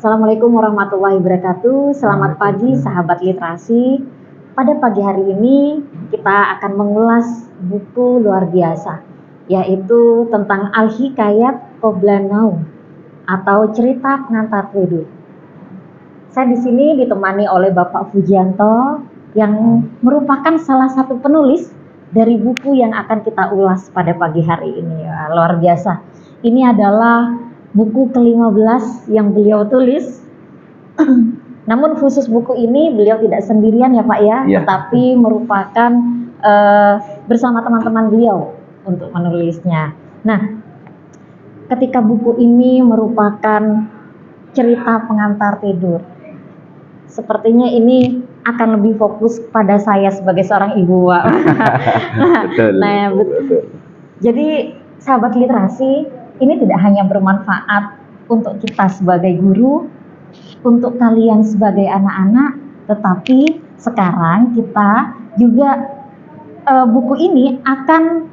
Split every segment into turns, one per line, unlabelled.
Assalamualaikum warahmatullahi wabarakatuh. Selamat pagi sahabat literasi. Pada pagi hari ini kita akan mengulas buku luar biasa, yaitu tentang Al-Hikayat Qabla Naum atau cerita pengantar tidur. Saya di sini ditemani oleh Bapak Fujianto yang merupakan salah satu penulis dari buku yang akan kita ulas pada pagi hari ini. Ya, luar biasa. Ini adalah buku ke-15 yang beliau tulis. Namun khusus buku ini beliau tidak sendirian ya Pak ya, tetapi merupakan bersama teman-teman beliau untuk menulisnya. Nah, ketika buku ini merupakan cerita pengantar tidur, sepertinya ini akan lebih fokus pada saya sebagai seorang ibu, Pak.
Betul.
Nah, betul. Jadi sahabat literasi, ini tidak hanya bermanfaat untuk kita sebagai guru, untuk kalian sebagai anak-anak, tetapi sekarang kita juga buku ini akan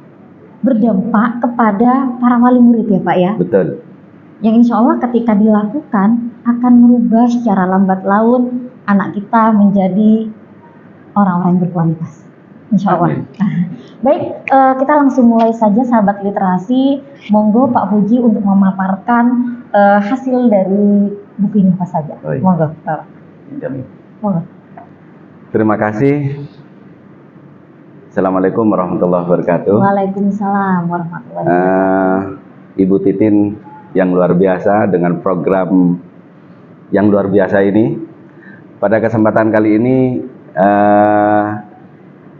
berdampak kepada para wali murid ya Pak ya.
Betul.
Yang insya Allah ketika dilakukan akan merubah secara lambat laun anak kita menjadi orang-orang yang berkualitas. Insya Allah. Baik, kita langsung mulai saja sahabat literasi. Monggo Pak Fuji untuk memaparkan hasil dari buku ini apa saja. Monggo.
Monggo. Terima kasih. Assalamualaikum warahmatullahi wabarakatuh.
Waalaikumsalam warahmatullahi wabarakatuh.
Ibu Titin yang luar biasa dengan program yang luar biasa ini. Pada kesempatan kali ini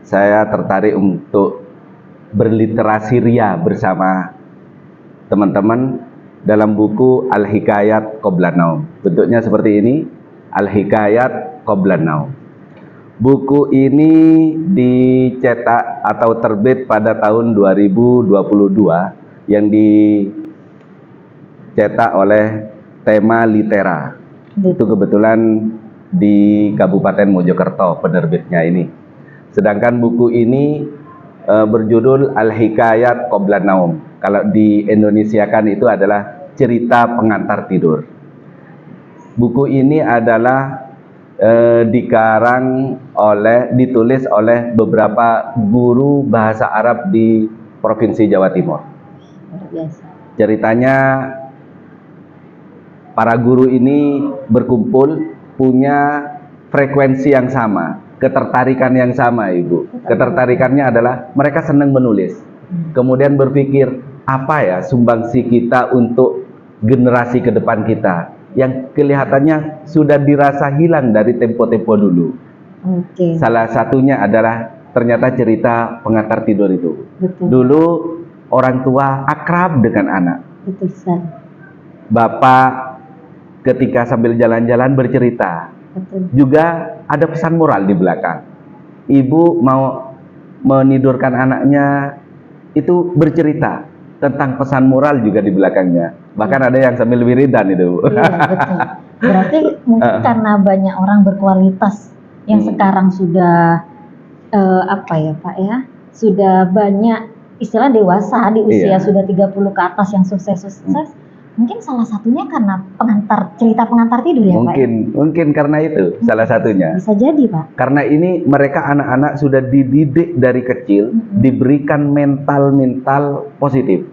saya tertarik untuk berliterasi ria bersama teman-teman dalam buku Al-Hikayat Qabla Naum. Bentuknya seperti ini, Al-Hikayat Qabla Naum. Buku ini dicetak atau terbit pada tahun 2022 yang dicetak oleh Tema Litera. Itu kebetulan di Kabupaten Mojokerto penerbitnya ini. Sedangkan buku ini berjudul Al-Hikayat Qabla Naum. Kalau di Indonesiakan itu adalah cerita pengantar tidur. Buku ini adalah ditulis oleh beberapa guru bahasa Arab di Provinsi Jawa Timur. Ceritanya para guru ini berkumpul punya frekuensi yang sama, ketertarikan yang sama, Ibu. Ketertarikannya adalah mereka senang menulis. Kemudian berpikir, apa ya sumbangsi kita untuk generasi ke depan kita yang kelihatannya sudah dirasa hilang dari tempo-tempo dulu. Salah satunya adalah ternyata cerita pengantar tidur itu. Dulu orang tua akrab dengan anak. Bapak ketika sambil jalan-jalan bercerita. Juga ada pesan moral di belakang. Ibu mau menidurkan anaknya itu bercerita tentang pesan moral juga di belakangnya. Bahkan ada yang sambil wiridan itu.
Iya, betul. Berarti mungkin karena banyak orang berkualitas yang sekarang sudah apa ya Pak ya, sudah banyak istilah dewasa di usia sudah 30 ke atas yang sukses-sukses. Mungkin salah satunya karena cerita pengantar tidur ya Pak?
Mungkin karena itu salah satunya.
Bisa jadi Pak.
Karena ini mereka anak-anak sudah dididik dari kecil, diberikan mental positif.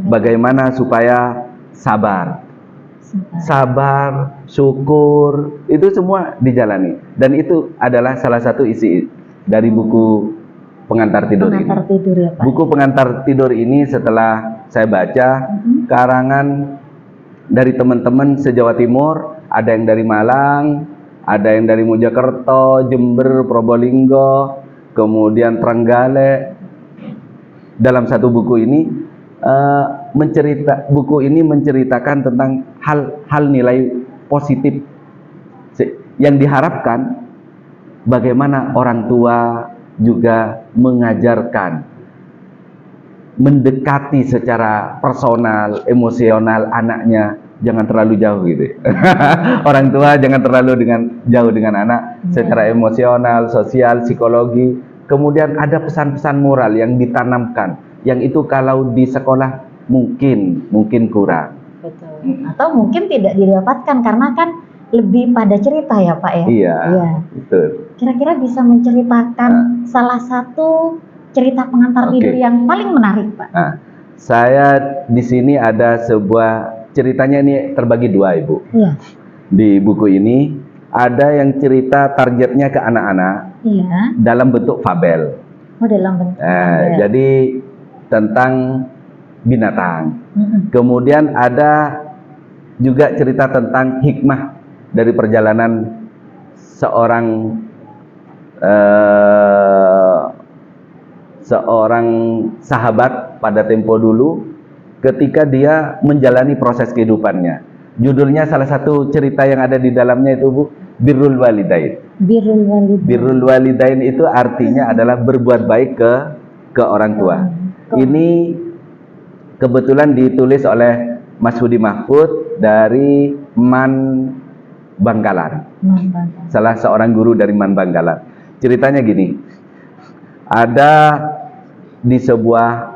Bagaimana supaya sabar, syukur, itu semua dijalani. Dan itu adalah salah satu isi dari buku pengantar tidur ini.
Ya, Pak.
Buku pengantar tidur ini setelah saya baca karangan dari teman-teman se-Jawa Timur, ada yang dari Malang, ada yang dari Mojokerto, Jember, Probolinggo, kemudian Trenggalek. Dalam satu buku ini menceritakan tentang hal nilai positif yang diharapkan bagaimana orang tua juga mengajarkan, mendekati secara personal, emosional anaknya, jangan terlalu jauh gitu. Orang tua jangan terlalu jauh dengan anak secara emosional, sosial, psikologi. Kemudian ada pesan-pesan moral yang ditanamkan, yang itu kalau di sekolah mungkin kurang.
betul. Atau mungkin tidak didapatkan karena kan lebih pada cerita ya Pak ya.
Iya, betul.
Kira-kira bisa menceritakan salah satu cerita pengantar
Oke.
tidur yang paling menarik Pak.
Nah, saya di sini ada sebuah ceritanya, ini terbagi dua Ibu.
Iya.
Di buku ini ada yang cerita targetnya ke anak-anak
Iya.
dalam bentuk fabel.
Oh, dalam bentuk fabel.
Jadi tentang binatang. Kemudian ada juga cerita tentang hikmah dari perjalanan seorang sahabat pada tempo dulu ketika dia menjalani proses kehidupannya. Judulnya salah satu cerita yang ada di dalamnya itu Bu, Birrul Walidain.
Birrul Walidain.
Birrul Walidain itu artinya adalah berbuat baik ke orang tua. Ini kebetulan ditulis oleh Mas Budi Mahfud dari Man Bangkalan. Salah seorang guru dari Man Bangkalan. Ceritanya gini. Ada di sebuah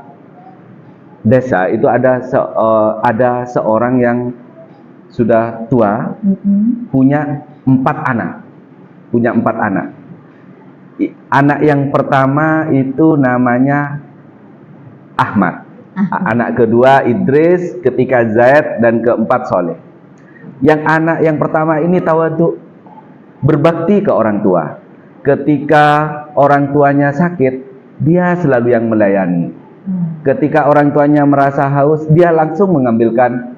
desa itu ada seorang yang sudah tua, punya 4 anak. Anak yang pertama itu namanya Ahmad. Anak kedua Idris, ketiga Zaid, dan keempat Soleh. Yang anak yang pertama ini tawadhu, berbakti ke orang tua. Ketika orang tuanya sakit, dia selalu yang melayani. Ketika orang tuanya merasa haus, dia langsung mengambilkan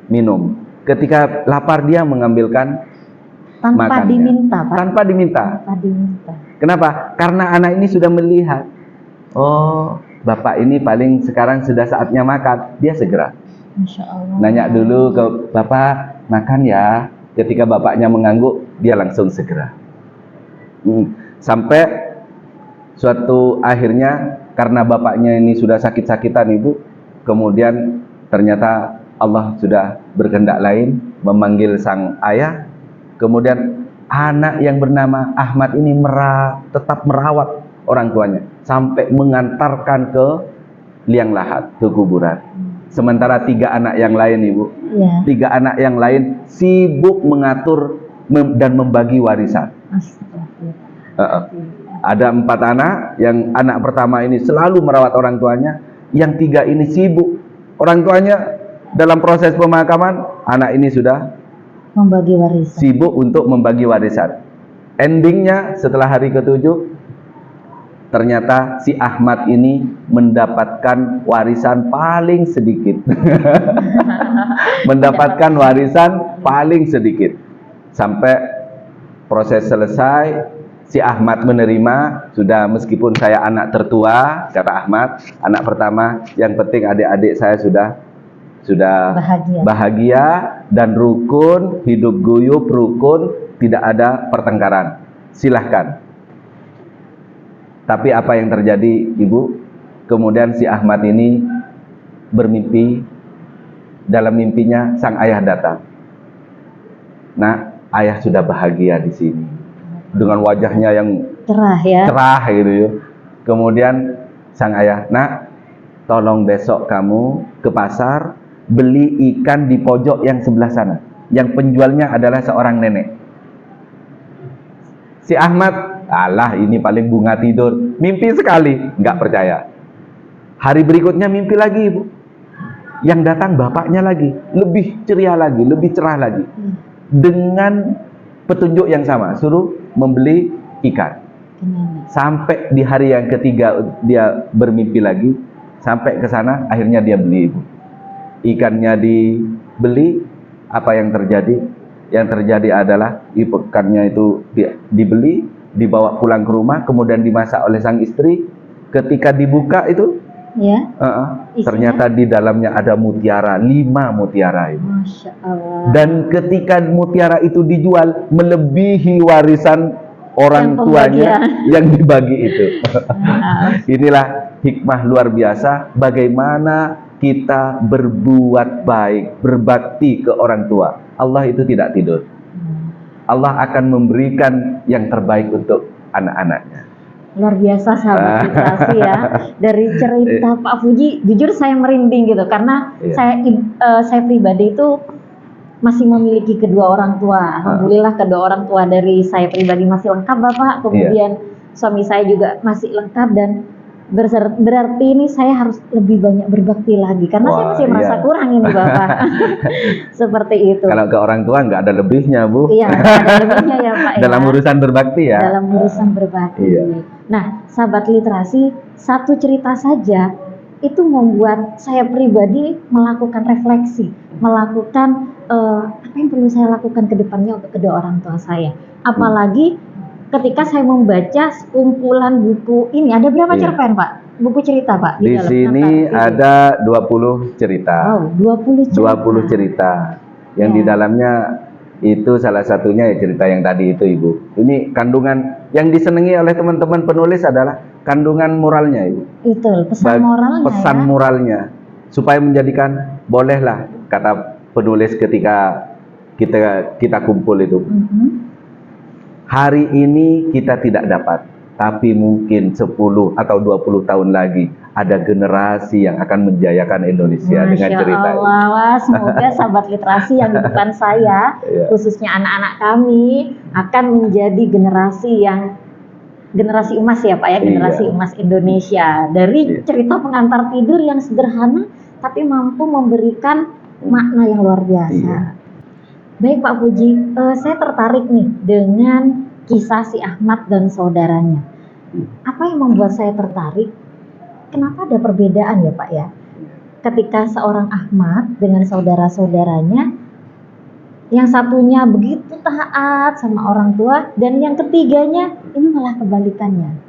minum. Ketika lapar, dia mengambilkan
tanpa
makannya.
diminta, Pak.
Tanpa diminta. Kenapa? Karena anak ini sudah melihat, oh, bapak ini paling sekarang sudah saatnya makan, dia segera.
Masya Allah.
Nanya dulu ke bapak, makan ya. Ketika bapaknya mengangguk, dia langsung segera. Sampai suatu akhirnya karena bapaknya ini sudah sakit-sakitan Ibu, kemudian ternyata Allah sudah berkehendak lain memanggil sang ayah. Kemudian anak yang bernama Ahmad ini tetap merawat orang tuanya sampai mengantarkan ke liang lahat, ke kuburan. Sementara 3 anak yang lain Ibu, 3 anak yang lain sibuk mengatur dan membagi warisan. Ada 4 anak, yang anak pertama ini selalu merawat orang tuanya, yang 3 ini sibuk. Orang tuanya dalam proses pemakaman, anak ini sudah
membagi warisan.
Sibuk untuk membagi warisan. Endingnya setelah hari ke-7, ternyata si Ahmad ini mendapatkan warisan paling sedikit. Mendapatkan warisan paling sedikit. Sampai proses selesai, si Ahmad menerima, sudah meskipun saya anak tertua, kata Ahmad, anak pertama, yang penting adik-adik saya sudah bahagia dan rukun, hidup guyup, rukun, tidak ada pertengkaran. Silahkan. Tapi apa yang terjadi Ibu? Kemudian si Ahmad ini bermimpi, dalam mimpinya sang ayah datang. Nah, ayah sudah bahagia di sini dengan wajahnya yang cerah gitu ya. Kemudian sang ayah, nak, tolong besok kamu ke pasar beli ikan di pojok yang sebelah sana. Yang penjualnya adalah seorang nenek. Si Ahmad, alah ini paling bunga tidur, mimpi sekali, nggak percaya. Hari berikutnya mimpi lagi Ibu. Yang datang bapaknya lagi, lebih ceria lagi, lebih cerah lagi. Dengan petunjuk yang sama, suruh membeli ikan. Sampai di hari yang ketiga dia bermimpi lagi, sampai ke sana akhirnya dia beli Ibu. Ikannya dibeli, apa yang terjadi? Yang terjadi adalah ikannya itu dibeli, dibawa pulang ke rumah, kemudian dimasak oleh sang istri. Ketika dibuka itu, ternyata di dalamnya ada mutiara, 5 mutiara itu.
Masya Allah.
Dan ketika mutiara itu dijual, melebihi warisan orang tuanya yang dibagi itu. Inilah hikmah luar biasa bagaimana kita berbuat baik, berbakti ke orang tua. Allah itu tidak tidur. Allah akan memberikan yang terbaik untuk anak-anaknya.
Luar biasa sahabat literasi ya. Dari cerita Pak Fuji, jujur saya merinding gitu karena saya pribadi itu masih memiliki kedua orang tua. Alhamdulillah kedua orang tua dari saya pribadi masih lengkap Bapak. Kemudian suami saya juga masih lengkap dan berarti ini saya harus lebih banyak berbakti lagi karena saya masih merasa kurang ini Bapak. Seperti itu.
Kalau ke orang tua nggak ada lebihnya Bu.
Iya, nggak ada lebihnya ya Pak.
Dalam urusan berbakti ya.
Dalam urusan berbakti. Nah, sahabat literasi, satu cerita saja itu membuat saya pribadi melakukan refleksi, melakukan apa yang perlu saya lakukan ke depannya untuk kedua orang tua saya. Apalagi ketika saya membaca kumpulan buku ini, ada berapa cerpen Pak? Buku cerita Pak?
Di sini ada 20 cerita.
Oh, 20 cerita.
20 cerita. Yang di dalamnya itu salah satunya ya cerita yang tadi itu Ibu. Ini kandungan yang disenangi oleh teman-teman penulis adalah kandungan moralnya Ibu.
Itu pesan moralnya.
Pesan moralnya supaya menjadikan bolehlah kata penulis ketika kita kumpul itu. Hari ini kita tidak dapat, tapi mungkin 10 atau 20 tahun lagi ada generasi yang akan menjayakan Indonesia dengan cerita ini.
Allah, semoga sahabat literasi yang di depan saya, khususnya anak-anak kami, akan menjadi generasi emas ya Pak ya, generasi emas Indonesia. Dari cerita pengantar tidur yang sederhana, tapi mampu memberikan makna yang luar biasa. Baik Pak Fuji, saya tertarik nih dengan kisah si Ahmad dan saudaranya. Apa yang membuat saya tertarik? Kenapa ada perbedaan ya Pak ya? Ketika seorang Ahmad dengan saudara-saudaranya, yang satunya begitu taat sama orang tua, dan yang ketiganya ini malah kebalikannya.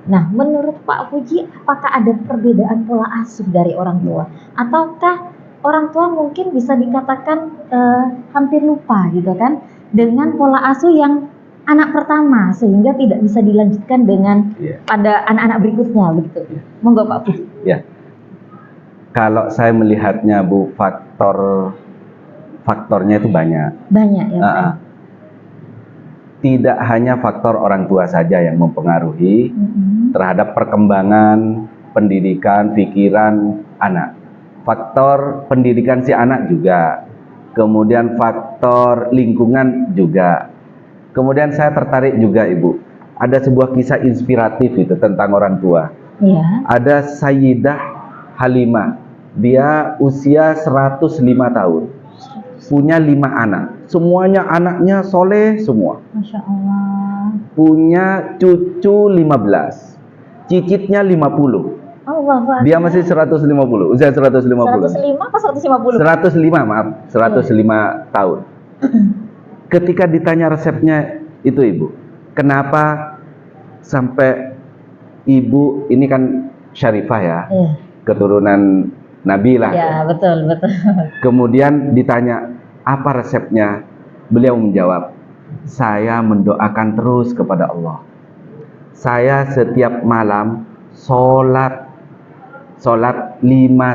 Nah, menurut Pak Fuji, apakah ada perbedaan pola asuh dari orang tua? Ataukah orang tua mungkin bisa dikatakan hampir lupa gitu kan dengan pola asuh yang anak pertama sehingga tidak bisa dilanjutkan dengan pada anak-anak berikutnya begitu. Monggo Pak Fuji.
Kalau saya melihatnya Bu, faktornya itu banyak.
Banyak ya Pak.
Tidak hanya faktor orang tua saja yang mempengaruhi terhadap perkembangan pendidikan pikiran anak. Faktor pendidikan si anak juga, kemudian faktor lingkungan juga. Kemudian saya tertarik juga Ibu, ada sebuah kisah inspiratif itu tentang orang tua. Ada Sayyidah Halimah, dia usia 105 tahun, punya 5 anak, semuanya anaknya soleh semua.
Masya Allah.
Punya cucu 15, cicitnya 50. Dia masih 150, usia 150.
105 apa 150?
105, maaf, 105 tahun. Ketika ditanya resepnya itu Ibu, kenapa sampai Ibu ini kan Syarifah ya, keturunan Nabi lah.
Ya, betul.
Kemudian ditanya apa resepnya, beliau menjawab, saya mendoakan terus kepada Allah. Saya setiap malam sholat 5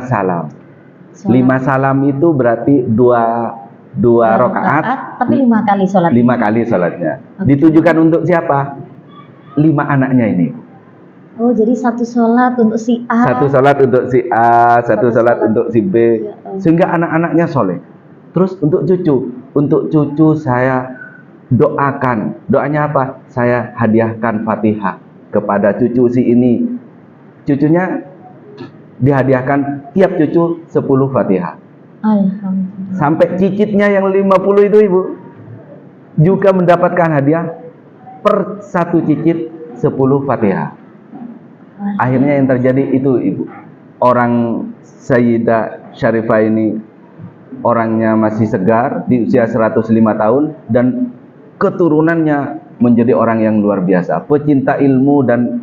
salam. 5 salam itu berarti 2 rakaat,
tapi 5 kali sholat.
5 kali sholatnya. Ditujukan untuk siapa? 5 anaknya ini.
Oh, jadi satu sholat untuk si A.
Satu sholat untuk si A, satu sholat untuk si B. Sehingga anak-anaknya soleh. Terus untuk cucu saya doakan. Doanya apa? Saya hadiahkan Fatihah kepada cucu si ini. Cucunya dihadiahkan tiap cucu 10 Fatihah.
Alhamdulillah.
Sampai cicitnya yang 50 itu Ibu juga mendapatkan hadiah per satu cicit 10 Fatihah. Akhirnya yang terjadi itu Ibu, orang Sayyidah Syarifah ini orangnya masih segar di usia 105 tahun dan keturunannya menjadi orang yang luar biasa, pecinta ilmu dan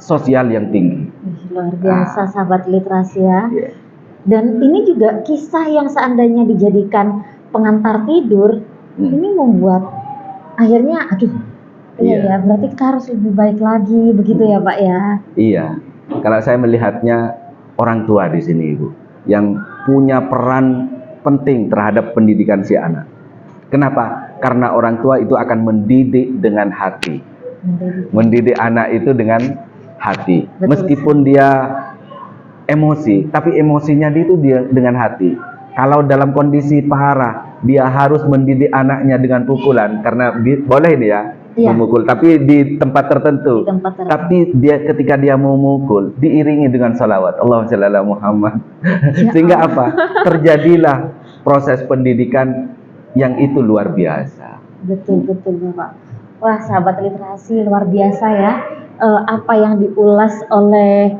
sosial yang tinggi.
Luar biasa sahabat literasi ya. Dan ini juga kisah yang seandainya dijadikan pengantar tidur, ini membuat akhirnya ya berarti kita harus lebih baik lagi begitu ya Pak ya.
Iya. Kalau saya melihatnya orang tua di sini Ibu yang punya peran penting terhadap pendidikan si anak. Kenapa? Karena orang tua itu akan mendidik dengan hati. Mendidik anak itu dengan hati.
Betul.
Meskipun dia emosi, tapi emosinya itu dia dengan hati. Kalau dalam kondisi pahara, dia harus mendidik anaknya dengan pukulan karena boleh nih ya,
Iya.
memukul, tapi di tempat tertentu.
Di tempat tertentu.
Tapi dia ketika dia mau memukul, diiringi dengan salawat. Allahumma shalli ala Muhammad.
Ya
Sehingga apa? Terjadilah proses pendidikan yang itu luar biasa.
Betul Bapak. Wah, sahabat literasi luar biasa ya. Apa yang diulas oleh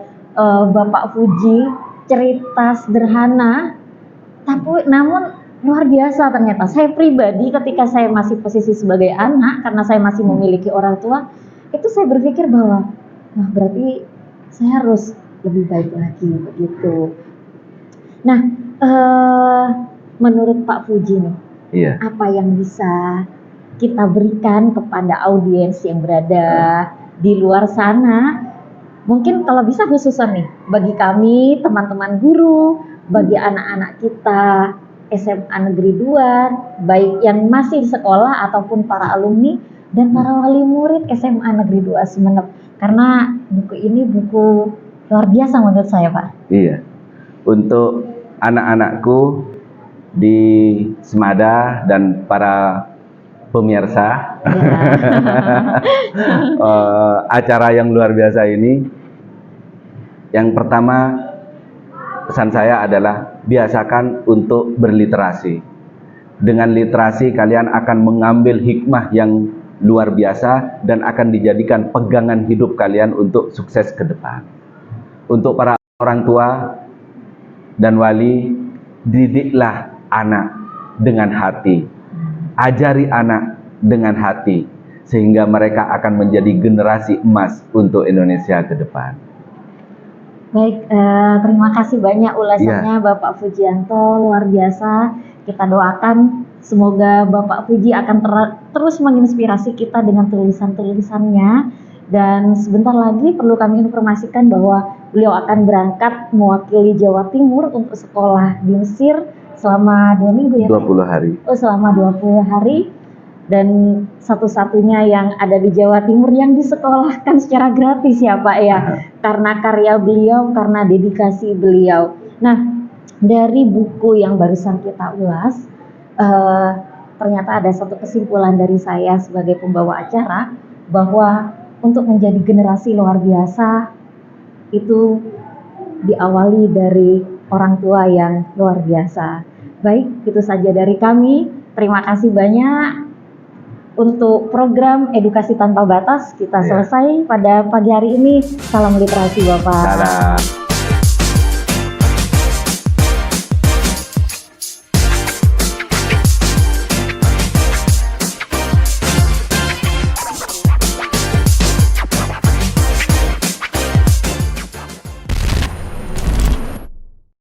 Bapak Fuji, cerita sederhana, tapi namun luar biasa ternyata. Saya pribadi ketika saya masih posisi sebagai anak, karena saya masih memiliki orang tua, itu saya berpikir bahwa, wah berarti saya harus lebih baik lagi begitu. Nah, menurut Pak Fuji nih,
Iya.
apa yang bisa kita berikan kepada audiens yang berada di luar sana? Mungkin kalau bisa khususan nih, bagi kami, teman-teman guru, bagi anak-anak kita SMA Negeri 2, baik yang masih di sekolah ataupun para alumni dan para wali murid SMA Negeri 2 Sumeneb. Karena buku ini buku luar biasa menurut saya, Pak.
Iya. Untuk anak-anakku di Semada dan para pemirsa acara yang luar biasa ini, yang pertama pesan saya adalah biasakan untuk berliterasi. Dengan literasi kalian akan mengambil hikmah yang luar biasa dan akan dijadikan pegangan hidup kalian untuk sukses ke depan. Untuk para orang tua dan wali, didiklah anak dengan hati, ajari anak dengan hati, sehingga mereka akan menjadi generasi emas untuk Indonesia ke depan.
Baik, terima kasih banyak ulasannya Bapak Fujianto, luar biasa. Kita doakan semoga Bapak Fuji akan terus menginspirasi kita dengan tulisan-tulisannya. Dan sebentar lagi perlu kami informasikan bahwa beliau akan berangkat mewakili Jawa Timur untuk sekolah di Mesir selama 2 minggu ya?
20 hari.
Oh, selama 20 hari. Dan satu-satunya yang ada di Jawa Timur yang disekolahkan secara gratis ya Pak ya. Karena karya beliau, karena dedikasi beliau. Nah, dari buku yang barusan kita ulas, ternyata ada satu kesimpulan dari saya sebagai pembawa acara, bahwa untuk menjadi generasi luar biasa itu diawali dari orang tua yang luar biasa. Baik, itu saja dari kami. Terima kasih banyak. Untuk program Edukasi Tanpa Batas kita selesai pada pagi hari ini. Salam literasi Bapak.
Salam.